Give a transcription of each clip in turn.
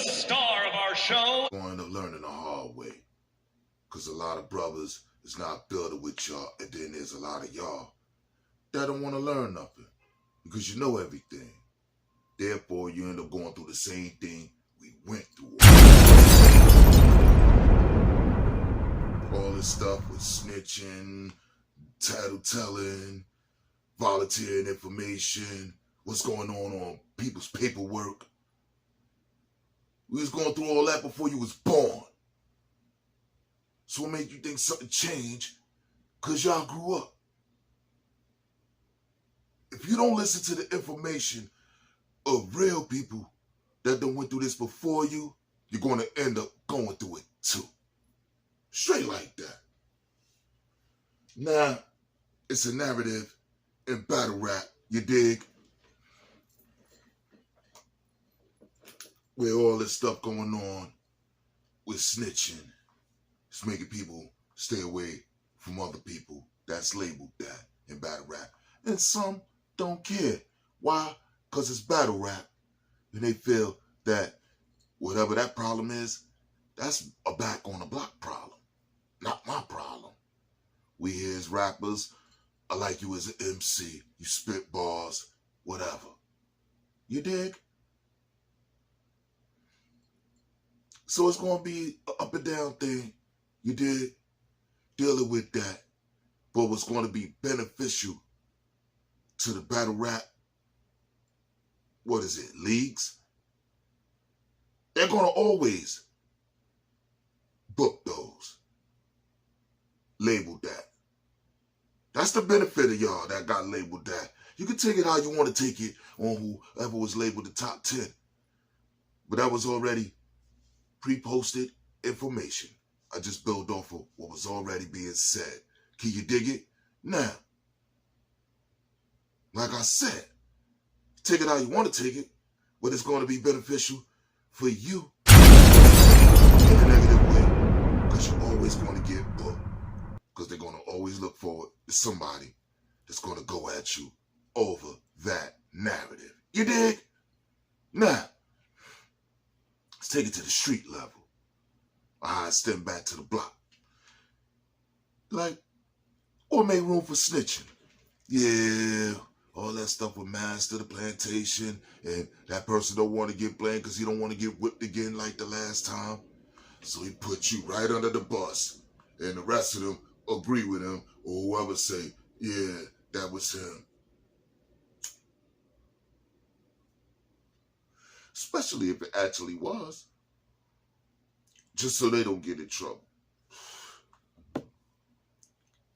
star of our show. Going to learning the hard way. Because a lot of brothers is not building with y'all, and then there's a lot of y'all that don't want to learn nothing because you know everything. Therefore, you end up going through the same thing we went through. All this stuff with snitching, tattletelling, volunteering information, what's going on people's paperwork. We was going through all that before you was born. So what made you think something changed? Because y'all grew up. If you don't listen to the information of real people that done went through this before you, you're going to end up going through it too. Straight like that. Now, it's a narrative in battle rap, you dig? Where all this stuff going on with snitching, it's making people stay away from other people that's labeled that in battle rap. And some don't care. Why? Because it's battle rap. And they feel that whatever that problem is, that's a back on the block problem. Not my problem. We here as rappers are like you as an MC. You spit bars, whatever. You dig? So it's going to be an up and down thing. You dig? Dealing with that. But what's going to be beneficial to the battle rap, what is it, leagues? They're going to always book those. Labeled that. That's the benefit of y'all that got labeled that. You can take it how you want to take it on whoever was labeled the top 10. But that was already pre-posted information. I just built off of what was already being said. Can you dig it? Now, like I said, take it how you want to take it, but it's going to be beneficial for you in a negative way, because you're always going to get booked, because they're going to always look forward to somebody that's going to go at you over that narrative. You dig? Now, let's take it to the street level. I step back to the block. Like, or make room for snitching. Yeah, all that stuff with Master, the plantation, and that person don't want to get blamed because he don't want to get whipped again like the last time. So he put you right under the bus, and the rest of them agree with him, or whoever say, yeah, that was him. Especially if it actually was. Just so they don't get in trouble.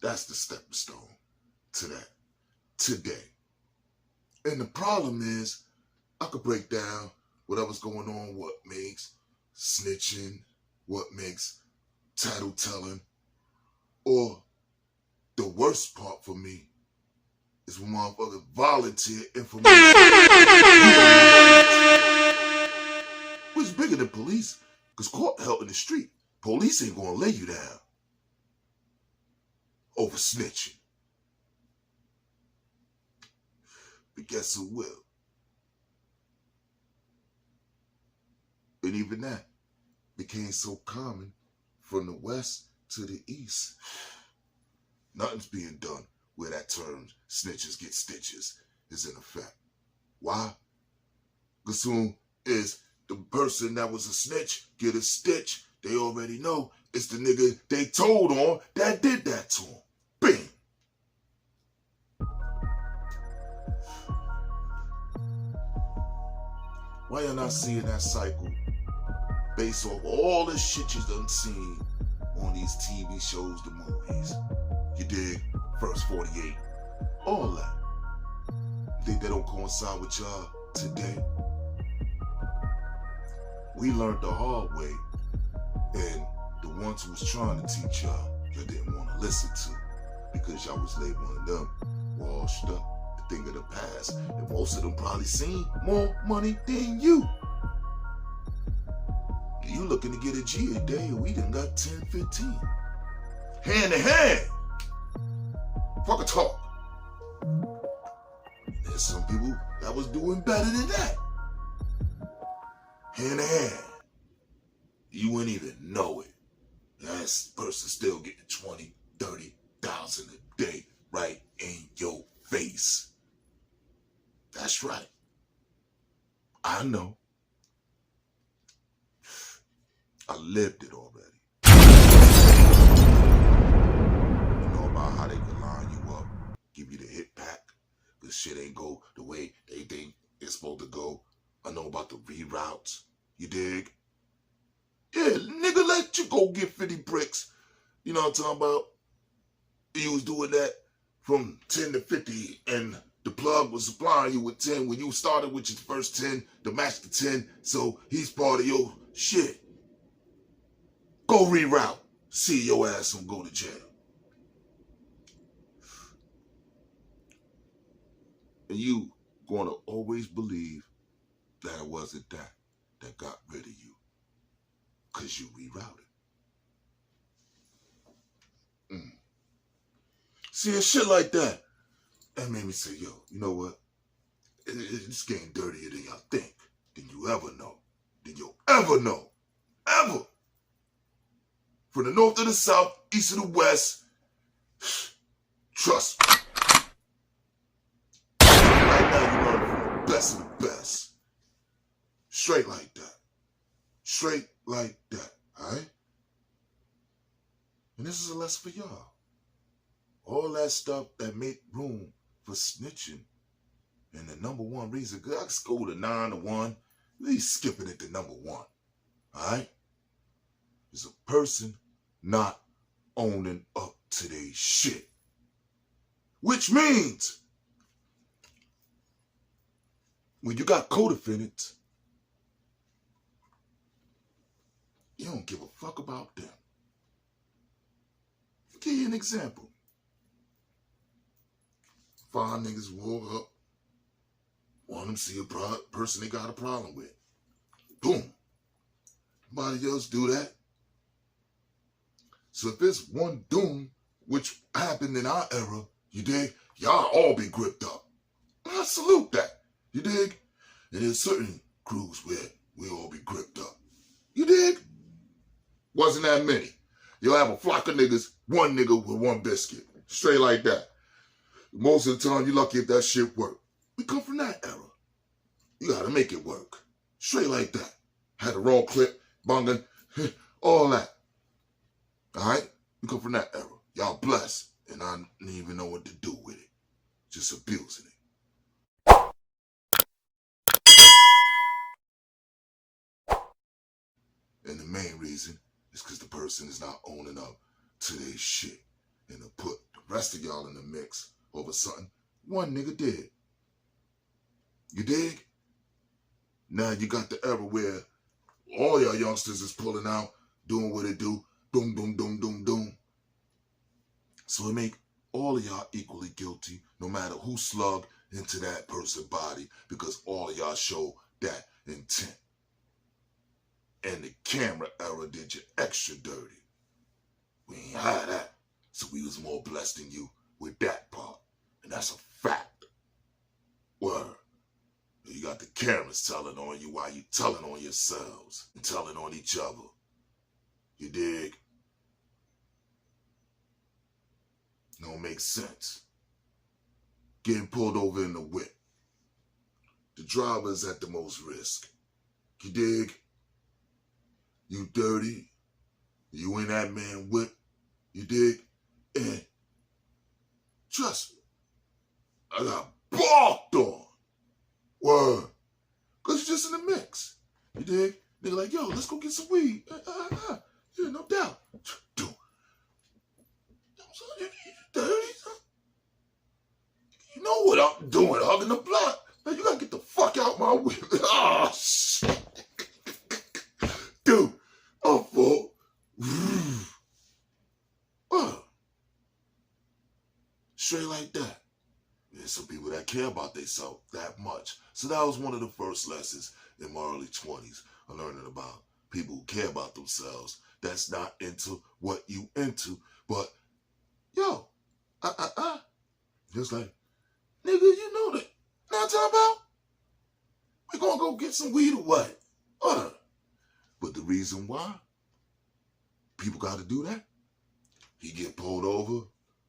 That's the stepping stone to that today. And the problem is, I could break down whatever's going on, what makes snitching, what makes tattletelling, or the worst part for me is when motherfuckers volunteer information. Which is bigger than police. Because court held in the street. Police ain't going to lay you down over snitching. But guess who will? And even that became so common from the west to the east. Nothing's being done where that term, snitches get stitches, is in effect. Why? Because soon as the person that was a snitch get a stitch, they already know it's the nigga they told on that did that to him. Bing. Why y'all not seeing that cycle based off all the shit you done seen on these TV shows, the movies? You dig? First 48. All that. Think they don't coincide with y'all today? We learned the hard way, and the ones who was trying to teach y'all didn't want to listen to, because y'all was labeling them washed up, the thing of the past, and most of them probably seen more money than you. You looking to get a G a day, and we done got 10, 15. Hand in hand. Fuck a talk. There's some people that was doing better than that. Hand in hand. You wouldn't even know it. That person still getting 20, 30,000 a day right in your face. That's right. I know. I lived it already. You know about how they can line you up, give you the hit pack, because shit ain't go the way they think it's supposed to go. I know about the reroutes. You dig? Yeah, nigga, let you go get 50 bricks. You know what I'm talking about? You was doing that from 10 to 50, and the plug was supplying you with 10 when you started with your first 10 to match the 10, so he's part of your shit. Go reroute. See your ass and go to jail. And you gonna always believe that it wasn't that got rid of you, because you rerouted. See, shit like that made me say, yo, you know what? It's getting dirtier than y'all think, than you ever know, than you'll ever know, ever. From the north to the south, east to the west, trust me. Right now, you learn from the best of the best. Straight like that. Straight like that, all right? And this is a lesson for y'all. All that stuff that make room for snitching. And the number one reason, because I can go to 9 to 1, he's skipping it to number 1, all right? Is a person not owning up to their shit. Which means, when you got co-defendants, you don't give a fuck about them. I'll give you an example. 5 niggas woke up, one of them see a person they got a problem with. Boom. Nobody else do that. So if it's one doom, which happened in our era, you dig, y'all all be gripped up. I salute that, you dig? And there's certain crews where we all be gripped up. You dig? Wasn't that many. You'll have a flock of niggas, one nigga with one biscuit. Straight like that. Most of the time, you're lucky if that shit work. We come from that era. You gotta make it work. Straight like that. Had the wrong clip, bunging, all that. All right? We come from that era. Y'all blessed, and I didn't even know what to do with it. Just abusing it. And the main reason is because the person is not owning up to their shit. And to put the rest of y'all in the mix over something one nigga did. You dig? Now you got the era where all y'all youngsters is pulling out, doing what they do, doom, doom, doom, doom, doom. So it make all of y'all equally guilty, no matter who slugged into that person's body, because all of y'all show that intent. And the camera era did you extra dirty. We ain't had that. So we was more blessed than you with that part. And that's a fact. Word. You got the cameras telling on you while you telling on yourselves and telling on each other. You dig? Don't make sense. Getting pulled over in the whip. The driver's at the most risk. You dig? You dirty. You in that man whip. You dig? And trust me, I got balked on. Word. Because you're just in the mix. You dig? Nigga like, yo, let's go get some weed. Yeah, no doubt. Dude. You dirty, son. You know what I'm doing, hugging the block. Now you gotta get the fuck out my way. Oh, shit. Dude, I'm full. Straight like that. There's some people that care about themselves that much. So that was one of the first lessons in my early 20s. I'm learning about people who care about themselves. That's not into what you into. But, yo, just like, nigga, you know that. Now I'm talking about, we gonna go get some weed or what? But the reason why people got to do that. He get pulled over,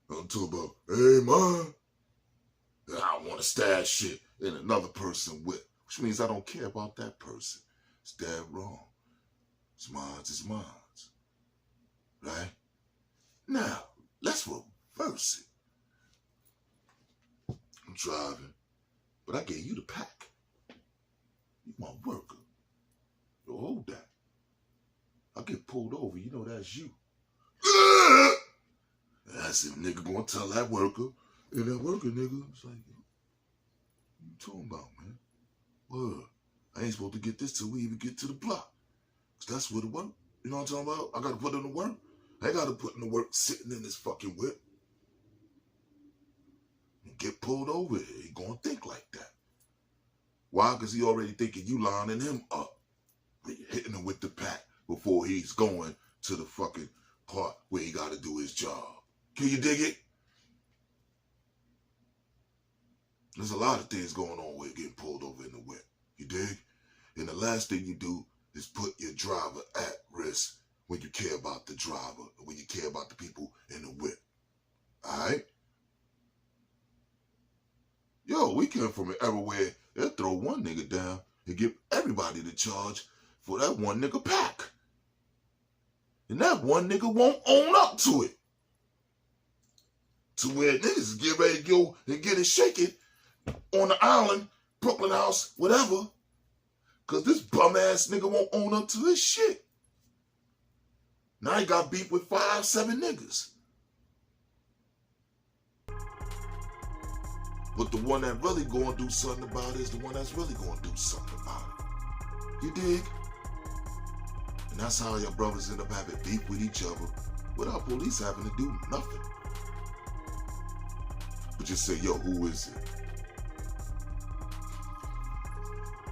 I'm talking about, hey, man, I want to stash shit in another person whip, which means I don't care about that person. It's dead wrong. It's mine, right? Now, let's reverse it. I'm driving, but I gave you the pack. You my worker. Yo, hold that. I get pulled over, you know that's you. That's it, nigga gonna tell that worker, and that worker, nigga, it's like, what you talking about, man? Word. I ain't supposed to get this till we even get to the block. Cause that's where the work, you know what I'm talking about? I gotta put in the work. I ain't gotta put in the work sitting in this fucking whip. And get pulled over, he gonna think like that. Why? Cause he already thinking you lining him up. Hitting him with the pack before he's going to the fucking part where he gotta do his job. Can you dig it? There's a lot of things going on with getting pulled over in the whip. You dig? And the last thing you do is put your driver at risk when you care about the driver, when you care about the people in the whip. Alright? Yo, we came from an era where they'll throw one nigga down and give everybody the charge for that one nigga pack. And that one nigga won't own up to it. To where niggas get ready to go and get it shaken on the island, Brooklyn House, whatever. Cause this bum ass nigga won't own up to his shit. Now he got beef with 5, 7 niggas. But the one that really gonna do something about it is the one that's really gonna do something about it. You dig? And that's how your brothers end up having beef with each other without police having to do nothing. But just say, yo, who is it?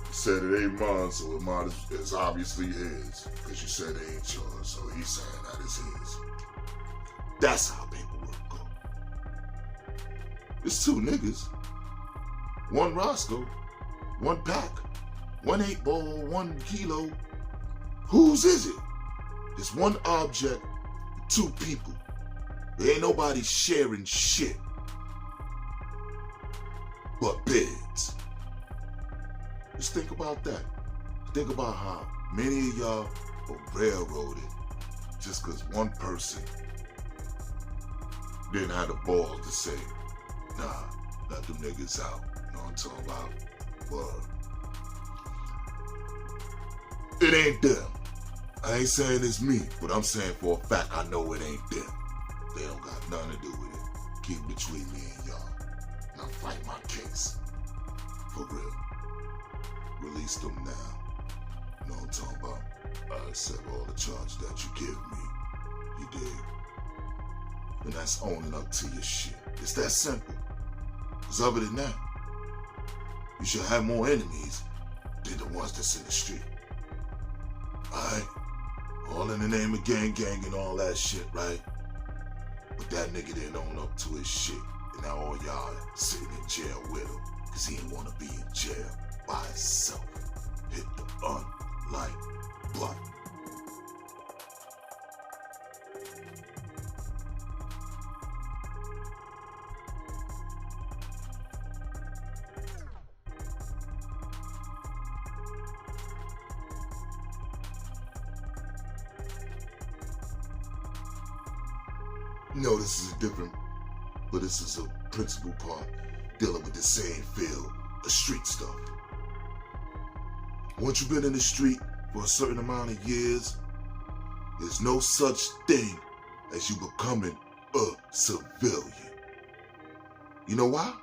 He said it ain't mine, so it might as obviously his. Because you said it ain't yours, so he's saying that it's his. That's how paperwork go. It's 2 niggas. 1 Roscoe, 1 pack, 1 8-ball, 1 kilo. Whose is it? It's 1 object, 2 people. There ain't nobody sharing shit but bids. Just think about that. Think about how many of y'all are railroaded just because one person didn't have the balls to say, nah, let them niggas out. You know what I'm talking about? Word. It ain't them. I ain't saying it's me, but I'm saying for a fact I know it ain't them. They don't got nothing to do with it. Keep it between me and y'all. Now fight my case. For real. Release them now. You know what I'm talking about? I accept all the charges that you give me. You dig? And that's owning up to your shit. It's that simple. Because other than that, you should have more enemies than the ones that's in the street. Alright? All in the name of gang and all that shit, right? But that nigga didn't own up to his shit. And now all y'all sitting in jail with him. Because he didn't want to be in jail by himself. Hit the unlike button. No, this is different, but this is a principal part dealing with the same field of street stuff. Once you've been in the street for a certain amount of years, there's no such thing as you becoming a civilian. You know why?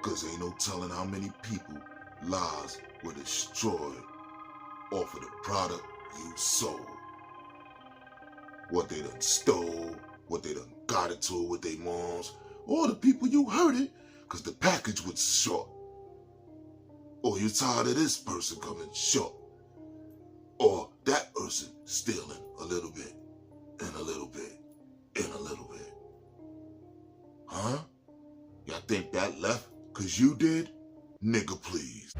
Because ain't no telling how many people lives were destroyed off of the product you sold. What they done stole, what they done got into it with their moms, or the people you hurted because the package was short. Or you're tired of this person coming short. Or that person stealing a little bit, and a little bit, and a little bit. Huh? Y'all think that left because you did? Nigga, please.